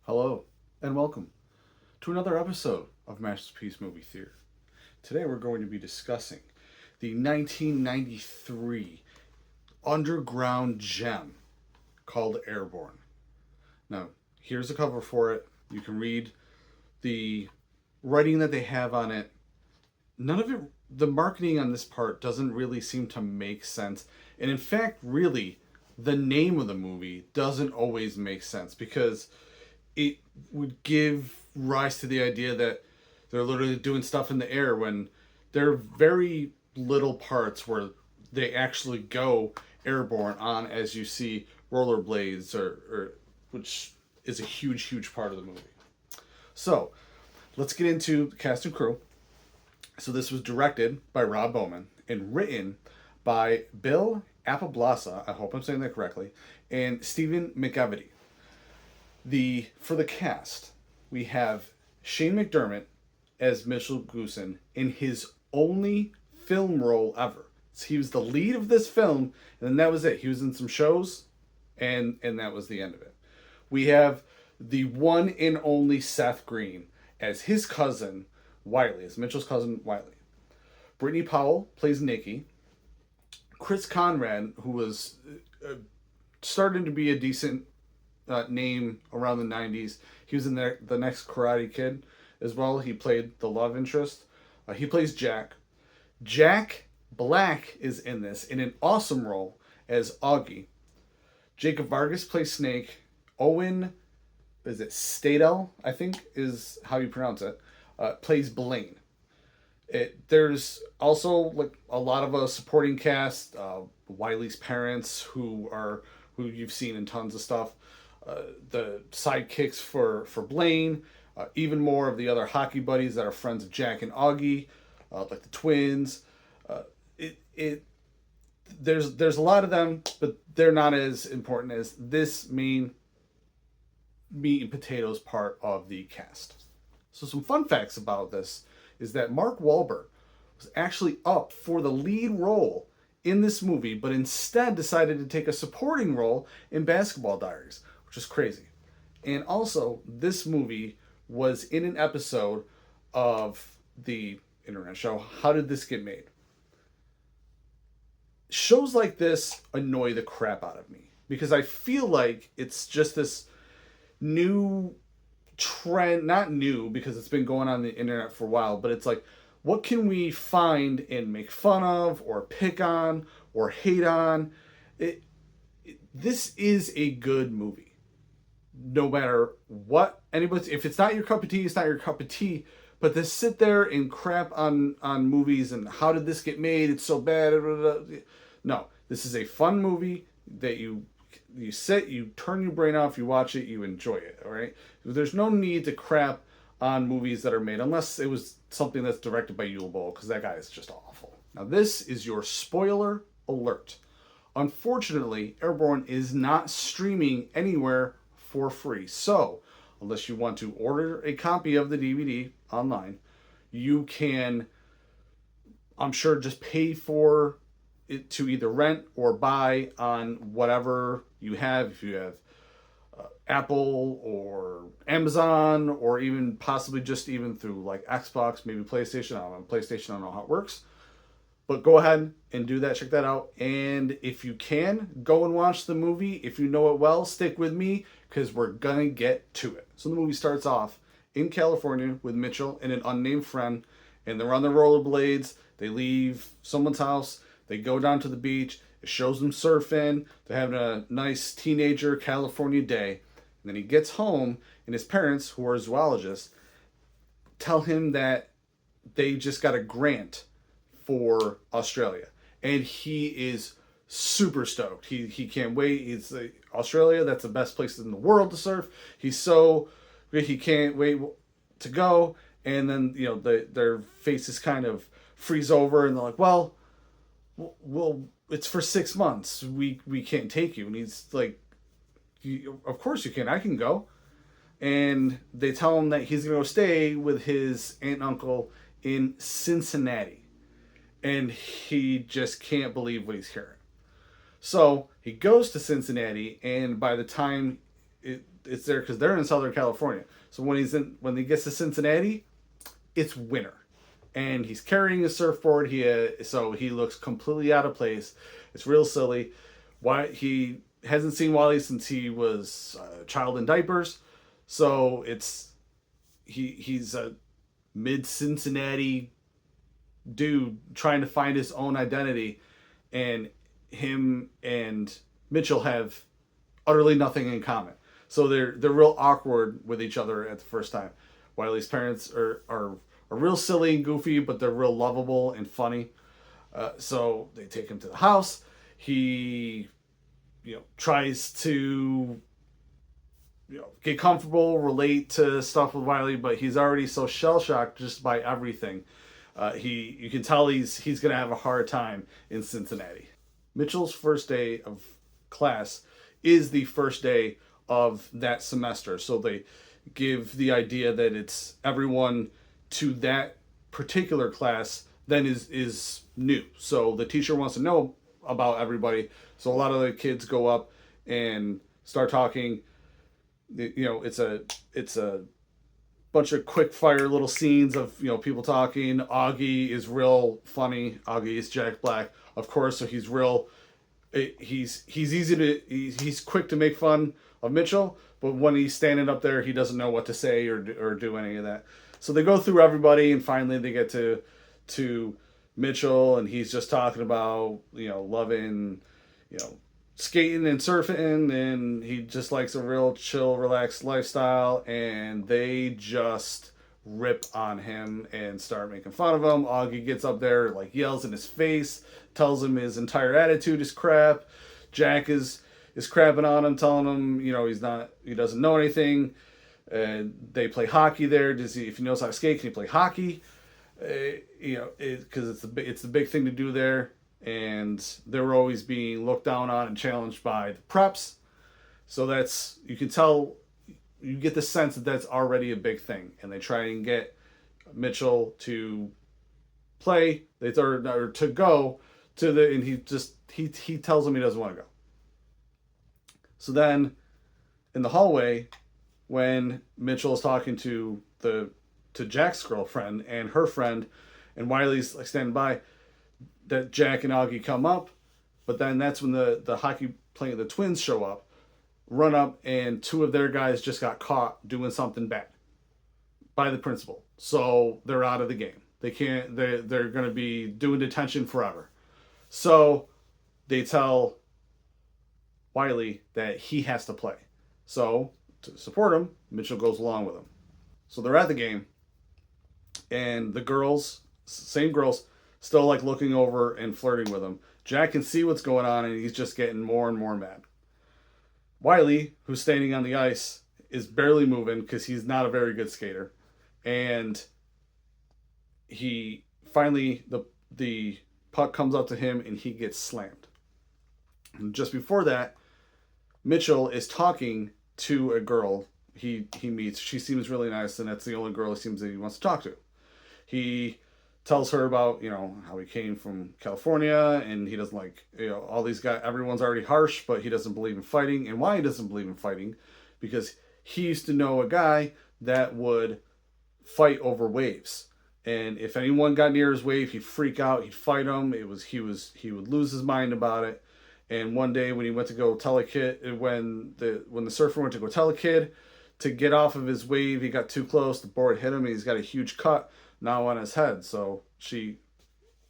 Hello, and welcome to another episode of Masterpiece Movie Theater. Today we're going to be discussing the 1993 underground gem called Airborne. Now, here's a cover for it. You can read the writing that they have on it. None of it, the marketing on this part doesn't really seem to make sense. And in fact, really, the name of the movie doesn't always make sense because it would give rise to the idea that they're literally doing stuff in the air when there are very little parts where they actually go airborne on, as you see, rollerblades, or which is a huge part of the movie. So let's get into the cast and crew. So this was directed by Rob Bowman and written by Bill Appleblasa, I hope I'm saying that correctly, and Stephen McEvety. For the cast, we have Shane McDermott as Mitchell Goosen in his only film role ever. So he was the lead of this film, and then that was it. He was in some shows, and that was the end of it. We have the one and only Seth Green as his cousin Wiley, as Mitchell's cousin Wiley. Brittany Powell plays Nikki. Chris Conrad, who was starting to be a decent name around the 90s. He was in the next Karate Kid as well. He played the love interest. He plays Jack. Jack Black is in this in an awesome role as Augie. Jacob Vargas plays Snake. Owen, is it Stadel, I think is how you pronounce it, plays Blaine. There's also like a lot of a supporting cast. Wiley's parents, who you've seen in tons of stuff. The sidekicks for Blaine, even more of the other hockey buddies that are friends of Jack and Augie, like the twins. There's a lot of them, but they're not as important as this main meat and potatoes part of the cast. So some fun facts about this is that Mark Wahlberg was actually up for the lead role in this movie, but instead decided to take a supporting role in Basketball Diaries, which is crazy. And also, this movie was in an episode of the internet show, How Did This Get Made? Shows like this annoy the crap out of me because I feel like it's just this new trend, not new because it's been going on the internet for a while, but it's like, what can we find and make fun of or pick on or hate on? This is a good movie. No matter what anybody, if it's not your cup of tea, it's not your cup of tea. But to sit there and crap on movies and how did this get made? It's so bad. No, this is a fun movie that you sit, you turn your brain off, you watch it, you enjoy it. All right. There's no need to crap on movies that are made unless it was something that's directed by Yul Ball, because that guy is just awful. Now this is your spoiler alert. Unfortunately, Airborne is not streaming anywhere for free. So, unless you want to order a copy of the DVD online, you can, I'm sure, just pay for it to either rent or buy on whatever you have. If you have Apple or Amazon, or even possibly just even through like Xbox, maybe PlayStation. I don't know, PlayStation, I don't know how it works. But go ahead and do that. Check that out. And if you can, go and watch the movie. If you know it well, stick with me because we're going to get to it. So the movie starts off in California with Mitchell and an unnamed friend. And they're on their rollerblades. They leave someone's house. They go down to the beach. It shows them surfing. They're having a nice teenager California day. And then he gets home and his parents, who are zoologists, tell him that they just got a grant for Australia, and he is super stoked. He can't wait. He's like, Australia, that's the best place in the world to surf. He can't wait to go. And then their faces kind of freeze over, and they're like, well, it's for 6 months. We can't take you. And he's like, of course you can. I can go. And they tell him that he's gonna go stay with his aunt and uncle in Cincinnati. And he just can't believe what he's hearing. So he goes to Cincinnati, and by the time it's there because they're in Southern California. So when he gets to Cincinnati, it's winter, and he's carrying a surfboard. So he looks completely out of place. It's real silly. Why he hasn't seen Wally since he was a child in diapers. So he's a mid Cincinnati dude trying to find his own identity, and him and Mitchell have utterly nothing in common. So they're real awkward with each other at the first time. Wiley's parents are real silly and goofy, but they're real lovable and funny. So they take him to the house. He, tries to, get comfortable, relate to stuff with Wiley, but he's already so shell shocked just by everything. You can tell he's gonna have a hard time in Cincinnati. Mitchell's first day of class is the first day of that semester, so they give the idea that it's everyone to that particular class then is new. So the teacher wants to know about everybody. So a lot of the kids go up and start talking. It's a bunch of quick fire little scenes of people talking. Augie is real funny. Augie is Jack Black, of course, so he's real. He's he's quick to make fun of Mitchell, but when he's standing up there, he doesn't know what to say or do any of that. So they go through everybody, and finally they get to Mitchell, and he's just talking about loving skating and surfing, and he just likes a real chill, relaxed lifestyle, and they just rip on him and start making fun of him. Augie gets up there, yells in his face, tells him his entire attitude is crap. Jack is crapping on him, telling him he doesn't know anything. They play hockey there. If he knows how to skate, can he play hockey? Because it's the big thing to do there. And they were always being looked down on and challenged by the preps. So you can tell, you get the sense that that's already a big thing. And they try and get Mitchell to play, or to go to and he tells them he doesn't want to go. So then in the hallway, when Mitchell is talking to Jack's girlfriend and her friend, and Wiley's standing by, that Jack and Augie come up, but then that's when the hockey playing the Twins show up, run up, and two of their guys just got caught doing something bad by the principal. So they're out of the game. They're going to be doing detention forever. So they tell Wiley that he has to play. So to support him, Mitchell goes along with him. So they're at the game, and the same girls, still looking over and flirting with him. Jack can see what's going on, and he's just getting more and more mad. Wiley, who's standing on the ice, is barely moving because he's not a very good skater. And he finally, the puck comes up to him, and he gets slammed. And just before that, Mitchell is talking to a girl he meets. She seems really nice, and that's the only girl he wants to talk to. He tells her about how he came from California, and he doesn't like all these guys. Everyone's already harsh, but he doesn't believe in fighting. And why he doesn't believe in fighting, because he used to know a guy that would fight over waves, and if anyone got near his wave, he'd freak out. He'd fight him. He would lose his mind about it. And one day when he went to go tell a kid, when the surfer went to go tell a kid to get off of his wave, he got too close. The board hit him, and he's got a huge cut now on his head. So she,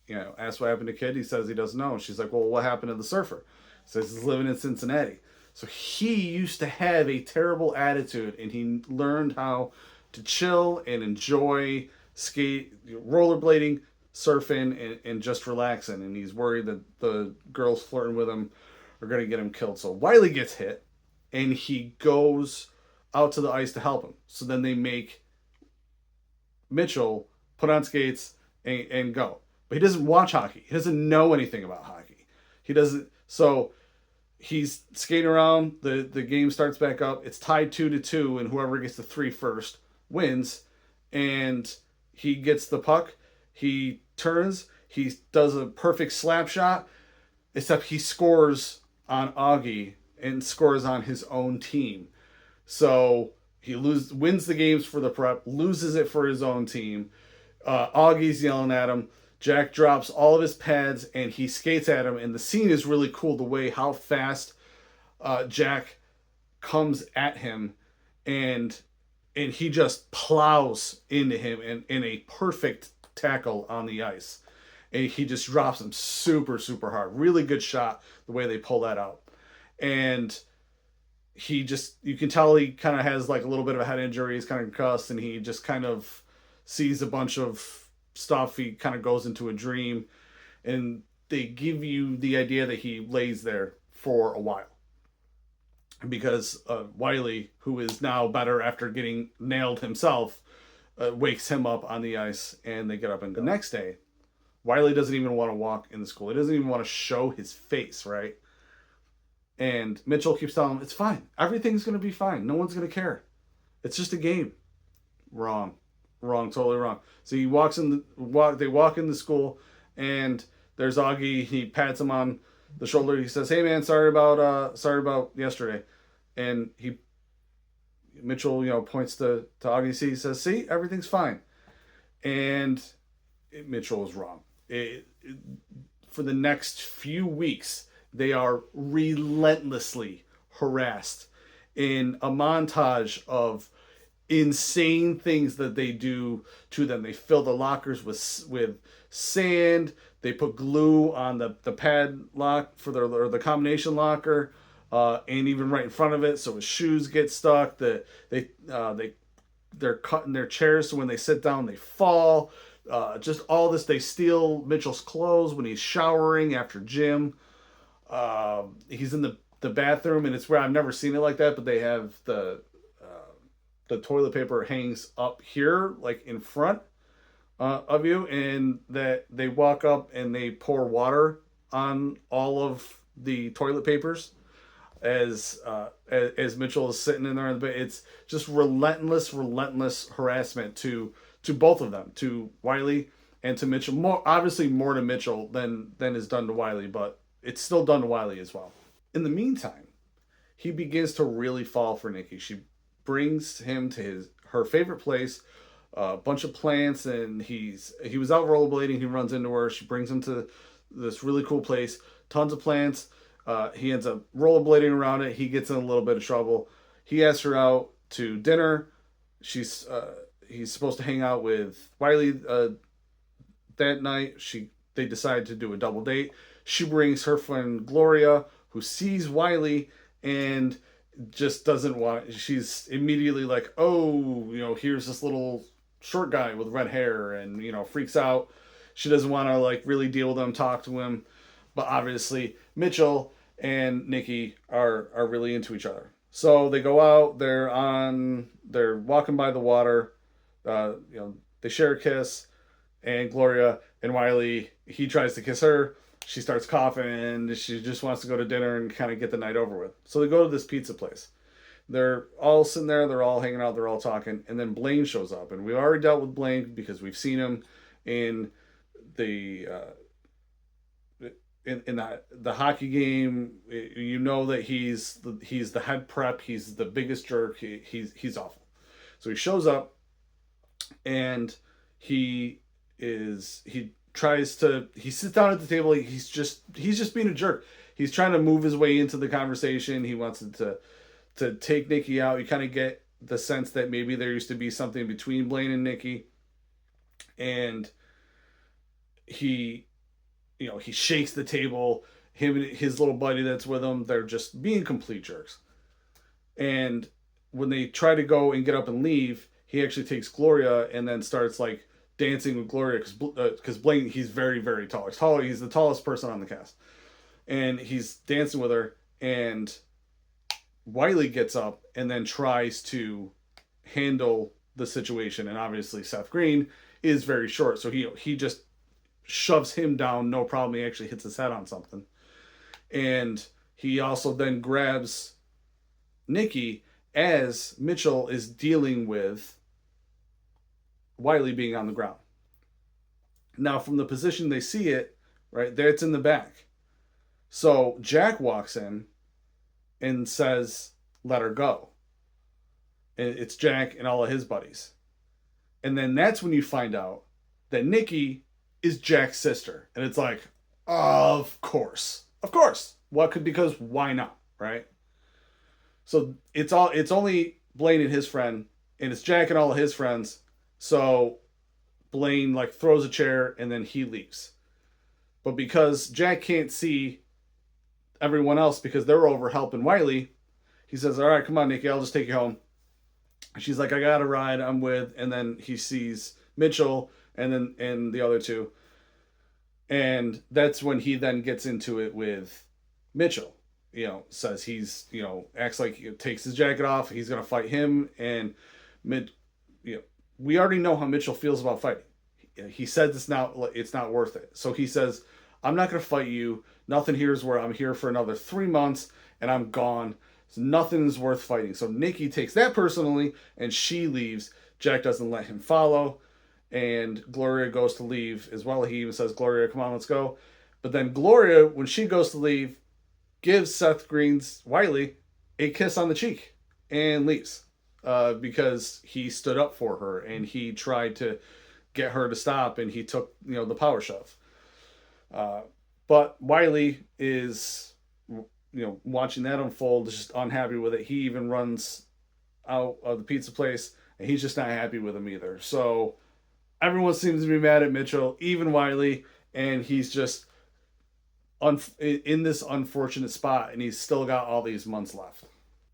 asked what happened to the kid. He says he doesn't know. And she's like, well, what happened to the surfer? He says he's living in Cincinnati. So he used to have a terrible attitude, and he learned how to chill and enjoy rollerblading, surfing, and just relaxing. And he's worried that the girls flirting with him are going to get him killed. So Wiley gets hit, and he goes out to the ice to help him. So then they make Mitchell put on skates and go. But he doesn't watch hockey. He doesn't know anything about hockey. He doesn't. So he's skating around. The game starts back up. It's tied 2-2, and whoever gets the 3 first wins. And he gets the puck. He turns. He does a perfect slap shot, except he scores on Augie and scores on his own team. So he wins the games for the prep, loses it for his own team. Augie's yelling at him. Jack drops all of his pads and he skates at him. And the scene is really cool, the way how fast Jack comes at him, and he just plows into him in a perfect tackle on the ice. And he just drops him super, super hard. Really good shot, the way they pull that out. And you can tell he kind of has like a little bit of a head injury. He's kind of concussed, and he just kind of sees a bunch of stuff. He kind of goes into a dream, and they give you the idea that he lays there for a while because Wiley, who is now better after getting nailed himself, wakes him up on the ice, and they get up. And the next day, Wiley doesn't even want to walk in the school. He doesn't even want to show his face, right? And Mitchell keeps telling him, it's fine. Everything's going to be fine. No one's going to care. It's just a game. Wrong. Wrong. Totally wrong. So he they walk in the school, and there's Augie. He pats him on the shoulder. He says, hey man, sorry about yesterday. And Mitchell, points to Augie. He says, see, everything's fine. And Mitchell is wrong. For the next few weeks, they are relentlessly harassed in a montage of insane things that they do to them. They fill the lockers with sand. They put glue on the padlock for the combination locker, and even right in front of it, so his shoes get stuck. They're cutting their chairs so when they sit down they fall. Just all this. They steal Mitchell's clothes when he's showering after gym. He's in the bathroom, and it's where I've never seen it like that, but they have the toilet paper hangs up here, like in front of you, and that they walk up and they pour water on all of the toilet papers as Mitchell is sitting in there in the bed. It's just relentless harassment to both of them, to Wiley and to Mitchell. Obviously more to Mitchell than is done to Wiley, but it's still done to Wiley as well. In the meantime, he begins to really fall for Nikki. She brings him to her favorite place, a bunch of plants, and he was out rollerblading. He runs into her. She brings him to this really cool place, tons of plants. He ends up rollerblading around it. He gets in a little bit of trouble. He asks her out to dinner. He's supposed to hang out with Wiley that night. They decide to do a double date. She brings her friend Gloria, who sees Wiley and just doesn't want. She's immediately like, oh, here's this little short guy with red hair, and freaks out. She doesn't want to like really deal with him, talk to him, but obviously Mitchell and Nikki are really into each other. So they go out. They're walking by the water. They share a kiss, and Gloria and Wiley. He tries to kiss her. She starts coughing, and she just wants to go to dinner and kind of get the night over with. So they go to this pizza place. They're all sitting there. They're all hanging out. They're all talking. And then Blaine shows up. And we already dealt with Blaine because we've seen him in the the hockey game. That he's the head prep. He's the biggest jerk. He's awful. So he shows up, and he sits down at the table. He's just being a jerk. He's trying to move his way into the conversation. He wants to take Nikki out. You kind of get the sense that maybe there used to be something between Blaine and Nikki. And he shakes the table. Him and his little buddy that's with him, they're just being complete jerks. And when they try to go and get up and leave, he actually takes Gloria and then starts like dancing with Gloria because Blaine, he's very, very tall. He's the tallest person on the cast. And he's dancing with her, and Wiley gets up and then tries to handle the situation. And obviously Seth Green is very short, so he just shoves him down, no problem. He actually hits his head on something. And he also then grabs Nikki as Mitchell is dealing with Wiley being on the ground. Now, from the position they see it, right there, it's in the back. So Jack walks in and says, let her go. And it's Jack and all of his buddies. And then that's when you find out that Nikki is Jack's sister. And it's like, of course. Of course. What could, because why not? Right? So it's only Blaine and his friend, and it's Jack and all of his friends. So Blaine like throws a chair and then he leaves. But because Jack can't see everyone else because they're over helping Wiley, he says, "All right, come on, Nikki, I'll just take you home." She's like, "I got a ride. I'm with." And then he sees Mitchell and the other two, and that's when he then gets into it with Mitchell. Says he's acts like he takes his jacket off. He's gonna fight him, and mid, we already know how Mitchell feels about fighting. He said it's not worth it. So he says, "I'm not gonna fight you. Nothing here is where I'm here for another 3 months, and I'm gone. So nothing is worth fighting." So Nikki takes that personally, and she leaves. Jack doesn't let him follow, and Gloria goes to leave as well. He even says, "Gloria, come on, let's go." But then Gloria, when she goes to leave, gives Seth Green's Wiley a kiss on the cheek and leaves because he stood up for her and he tried to get her to stop, and he took the power shove. But Wiley is watching that unfold, is just unhappy with it. He even runs out of the pizza place, and he's just not happy with him either. So everyone seems to be mad at Mitchell, even Wiley, and he's just in this unfortunate spot, and he's still got all these months left.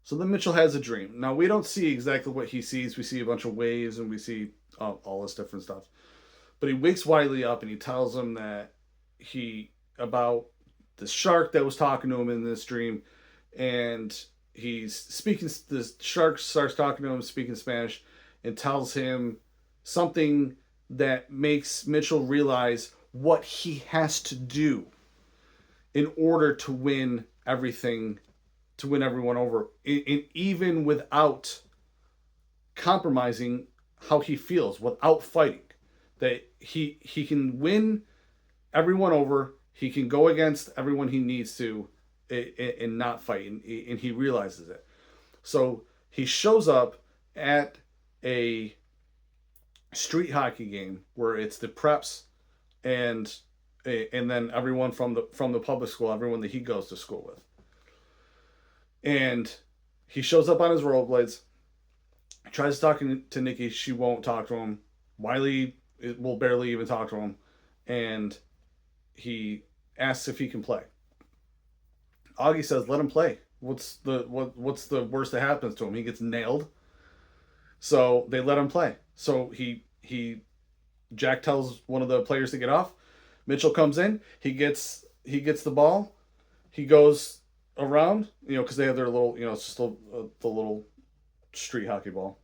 So then Mitchell has a dream. Now, we don't see exactly what he sees. We see a bunch of waves, and we see all this different stuff. But he wakes Wiley up, and he tells him that about the shark that was talking to him in this dream, and he's speaking. The shark starts talking to him, speaking Spanish, and tells him something that makes Mitchell realize what he has to do in order to win everything, to win everyone over, and even without compromising how he feels, without fighting. That he can win everyone over. He can go against everyone he needs to and not fight, and he realizes it. So he shows up at a street hockey game where it's the preps and then everyone from the public school, everyone that he goes to school with. And he shows up on his rollerblades, tries talking to Nikki. She won't talk to him. Wiley will barely even talk to him. And he asks if he can play. Augie says, "Let him play. What's the worst that happens to him? He gets nailed." So they let him play. So Jack tells one of the players to get off. Mitchell comes in. He gets the ball. He goes around, because they have their little, it's just the little street hockey ball.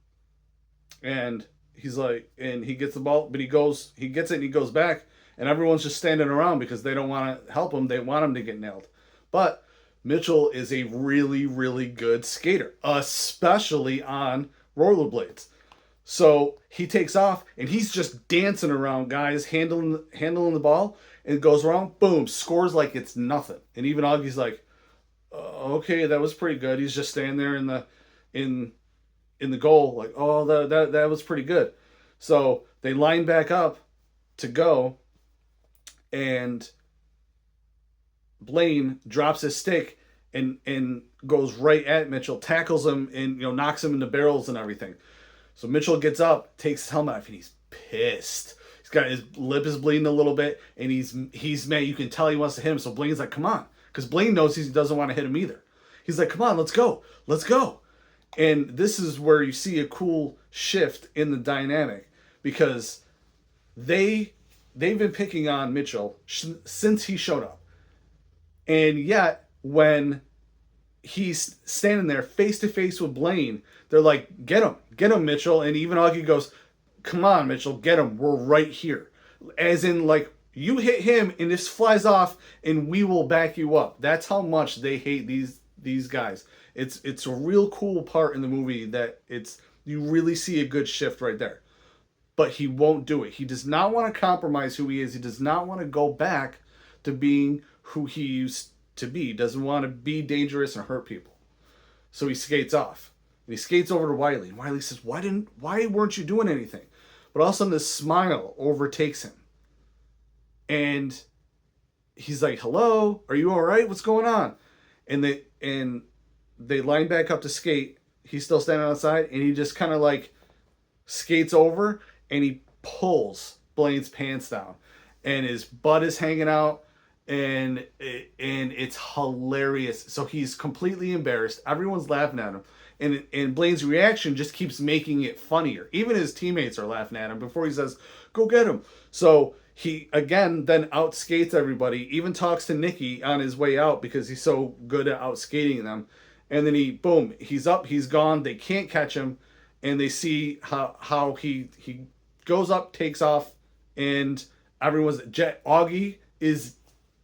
And he's like, and he gets the ball, but he gets it and he goes back, and everyone's just standing around because they don't want to help him. They want him to get nailed. But Mitchell is a really, really good skater, especially on rollerblades. So he takes off and he's just dancing around guys, handling the ball, and goes around, boom, scores like it's nothing. And even Augie's like, "Okay, that was pretty good." He's just standing there in the goal, like, "Oh, that was pretty good." So they line back up to go, and Blaine drops his stick and goes right at Mitchell, tackles him, and knocks him into barrels and everything. So Mitchell gets up, takes his helmet off, and he's pissed. He's got his lip is bleeding a little bit, and he's mad. You can tell he wants to hit him. So Blaine's like, "Come on," because Blaine knows he doesn't want to hit him either. He's like, "Come on, let's go. And this is where you see a cool shift in the dynamic, because they've been picking on Mitchell since he showed up, and yet when he's standing there face to face with Blaine, they're like, get him, Mitchell." And even Augie goes, "Come on, Mitchell, get him. We're right here." As in, like, you hit him and this flies off and we will back you up. That's how much they hate these guys. It's a real cool part in the movie that you really see a good shift right there. But he won't do it. He does not want to compromise who he is. He does not want to go back to being who he used to be. He doesn't want to be dangerous and hurt people. So he skates off. And he skates over to Wiley. And Wiley says, why weren't you doing anything? But all of a sudden this smile overtakes him. And he's like, hello, are you all right? What's going on? And they line back up to skate. He's still standing outside, and he just kind of like skates over, and he pulls Blaine's pants down, and his butt is hanging out, and it's hilarious. So he's completely embarrassed. Everyone's laughing at him, and Blaine's reaction just keeps making it funnier. Even his teammates are laughing at him before he says, "Go get him." So he again then outskates everybody. Even talks to Nikki on his way out because he's so good at outskating them. And then he's up, he's gone. They can't catch him, and they see how he goes up, takes off, and Augie is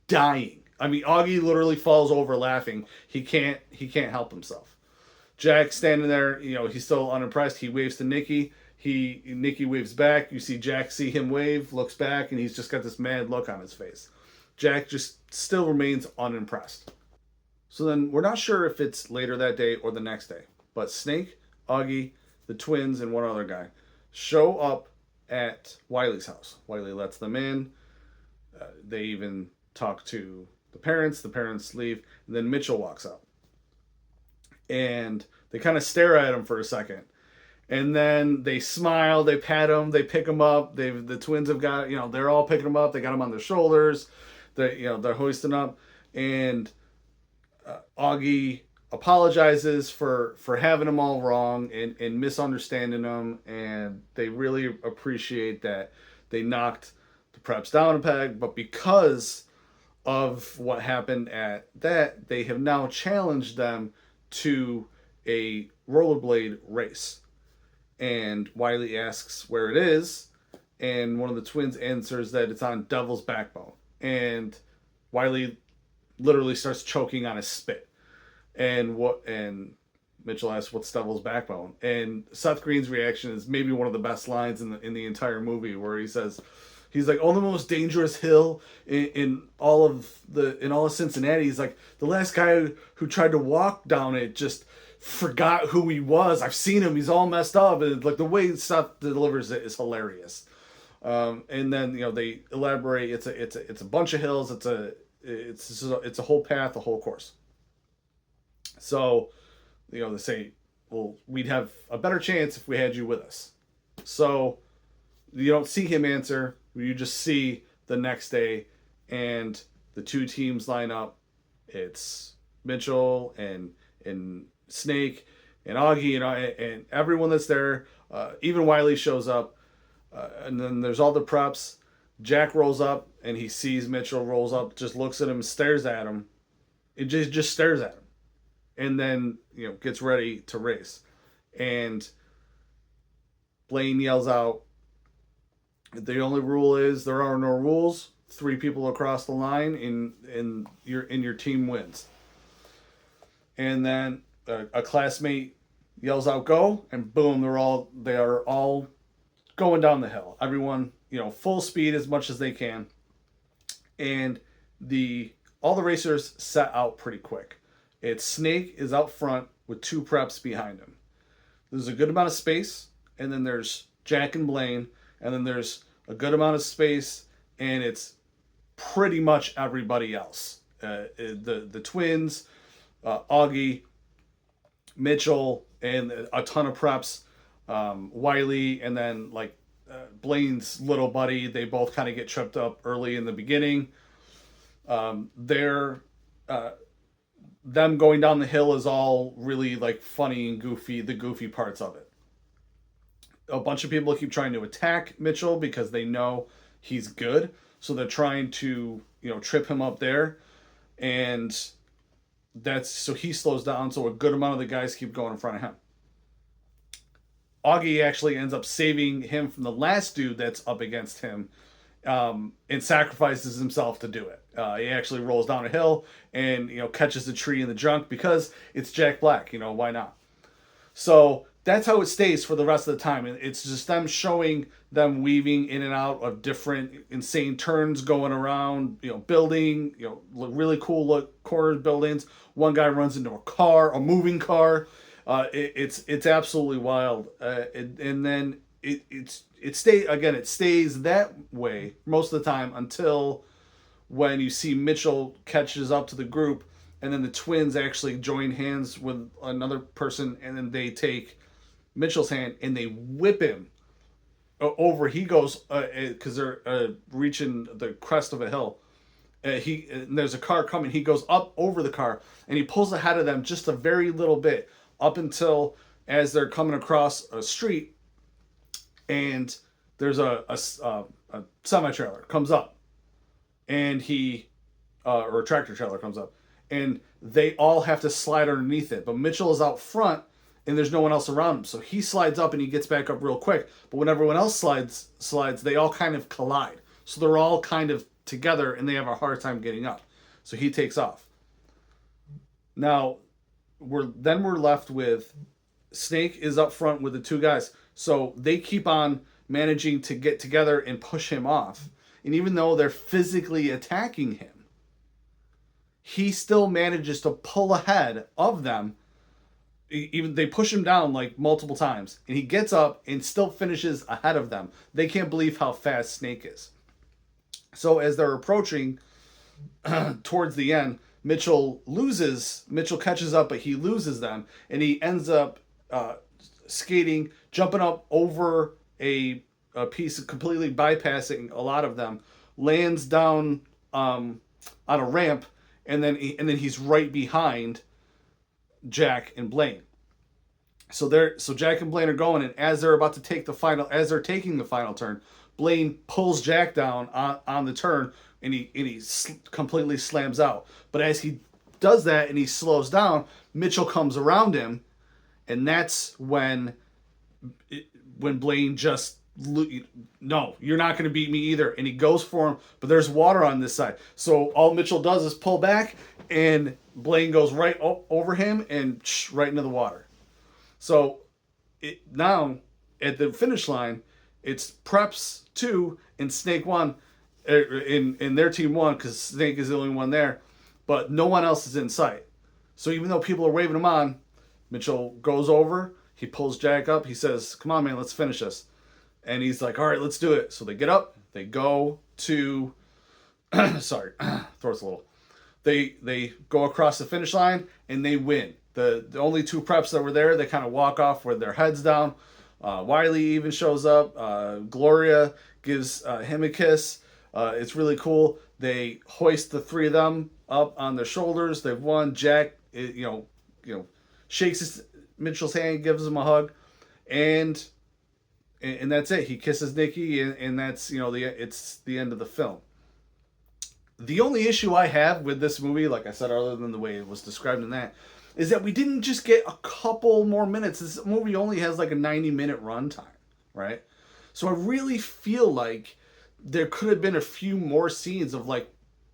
dying. I mean, Augie literally falls over laughing. He can't help himself. Jack standing there, he's still unimpressed. He waves to Nikki. Nikki waves back. You see Jack see him wave, looks back, and he's just got this mad look on his face. Jack just still remains unimpressed. So then we're not sure if it's later that day or the next day, but Snake, Augie, the twins, and one other guy show up at Wiley's house. Wiley lets them in. They even talk to the parents. The parents leave, and then Mitchell walks out. And they kind of stare at him for a second. And then they smile, they pat him, they pick him up. The twins have got, they're all picking him up. They got him on their shoulders. They're hoisting up. And Augie apologizes for having them all wrong and misunderstanding them, and they really appreciate that they knocked the preps down a peg, but because of what happened at that, they have now challenged them to a rollerblade race. And Wiley asks where it is, and one of the twins answers that it's on Devil's Backbone. And Wiley literally starts choking on his spit. And Mitchell asks, "What's Devil's Backbone?" And Seth Green's reaction is maybe one of the best lines in the entire movie, where he says, he's like, "Oh, the most dangerous hill in all of Cincinnati." He's like, "The last guy who tried to walk down it just forgot who he was. I've seen him. He's all messed up." And like the way Seth delivers it is hilarious. And then they elaborate. It's a bunch of hills. It's a whole path, a whole course. So, they say, well, we'd have a better chance if we had you with us. So you don't see him answer. You just see the next day, and the two teams line up. It's Mitchell and Snake and Augie and everyone that's there. Even Wiley shows up. And then there's all the preps. Jack rolls up, and he sees Mitchell, rolls up, just looks at him, stares at him. It just stares at him. And then, gets ready to race. And Blaine yells out, "The only rule is there are no rules. 3 people across the line, and your team wins." And then a classmate yells out, "Go!" And boom, they are all going down the hill. Everyone, full speed as much as they can. And all the racers set out pretty quick. It's Snake is out front with 2 preps behind him. There's a good amount of space, and then there's Jack and Blaine, and then there's a good amount of space, and it's pretty much everybody else. The twins, Augie, Mitchell, and a ton of preps. Wiley, and then Blaine's little buddy. They both kind of get tripped up early in the beginning. Them going down the hill is all really funny and goofy, the goofy parts of it. A bunch of people keep trying to attack Mitchell because they know he's good, so they're trying to trip him up there, and so he slows down, so a good amount of the guys keep going in front of him. Augie actually ends up saving him from the last dude that's up against him, and sacrifices himself to do it. He actually rolls down a hill and catches a tree in the junk because it's Jack Black. Why not? So that's how it stays for the rest of the time. It's just them showing them weaving in and out of different insane turns, going around, building, really cool corner buildings. One guy runs into a moving car. It's absolutely wild. And then it stays that way most of the time until when you see Mitchell catches up to the group, and then the twins actually join hands with another person, and then they take Mitchell's hand and they whip him over. He goes because they're reaching the crest of a hill. And there's a car coming. He goes up over the car and he pulls ahead of them just a very little bit up until as they're coming across a street, and there's a semi trailer comes up, and he or a tractor trailer comes up, and they all have to slide underneath it. But Mitchell is out front, and there's no one else around him, so he slides up and he gets back up real quick. But when everyone else slides, they all kind of collide. So they're all kind of together, and they have a hard time getting up. So he takes off. Now, we're left with Snake is up front with the two guys. So they keep on managing to get together and push him off. And even though they're physically attacking him, he still manages to pull ahead of them. Even they push him down like multiple times, and he gets up and still finishes ahead of them. They can't believe how fast Snake is. So as they're approaching towards the end, Mitchell catches up, but he loses them, and he ends up skating, jumping up over a piece, completely bypassing a lot of them, lands down on a ramp, and then he's right behind Jack and Blaine. So Jack and Blaine are going, and as they're taking the final turn, Blaine pulls Jack down on the turn, and he completely slams out. But as he does that and he slows down, Mitchell comes around him, and that's when Blaine just, no, you're not going to beat me either. And he goes for him, but there's water on this side. So all Mitchell does is pull back, and Blaine goes right over him and right into the water. So now at the finish line, it's Preps 2 and Snake 1 in their team 1, because Snake is the only one there, but no one else is in sight. So even though people are waving him on, Mitchell goes over, he pulls Jack up, he says, "Come on, man, let's finish this." And he's like, "All right, let's do it." So they get up, they go to, sorry, throat's a little. They go across the finish line, and they win. The only two preps that were there, they kind of walk off with their heads down. Wiley even shows up. Gloria gives him a kiss. It's really cool. They hoist the three of them up on their shoulders. They've won. Jack, shakes Mitchell's hand, gives him a hug, and that's it. He kisses Nikki, and that's it's the end of the film. The only issue I have with this movie, like I said, other than the way it was described in that, is that we didn't just get a couple more minutes. This movie only has like a 90-minute runtime, right? So I really feel like there could have been a few more scenes of like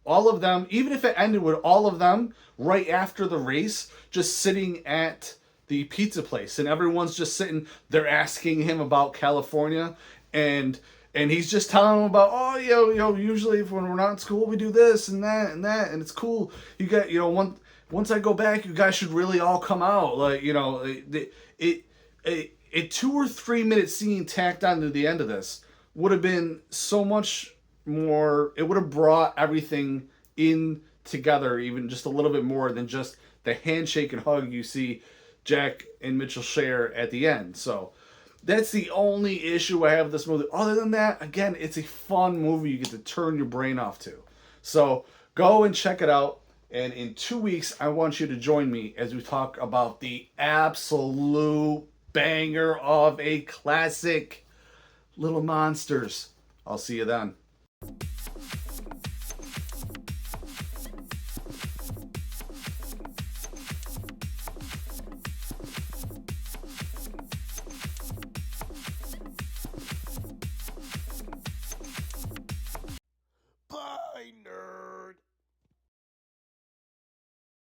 all of them, even if it ended with all of them right after the race, just sitting at the pizza place, and everyone's just sitting, they're asking him about California, and he's just telling them about, oh, usually when we're not in school, we do this and that, and it's cool. You got, once I go back, you guys should really all come out. Like, a 2 or 3 minute scene tacked on to the end of this would have been so much more. It would have brought everything in together even just a little bit more than just the handshake and hug you see Jack and Mitchell share at the end. So that's the only issue I have with this movie. Other than that, again, it's a fun movie you get to turn your brain off to. So go and check it out. And in 2 weeks, I want you to join me as we talk about the absolute banger of a classic, Little Monsters. I'll see you then.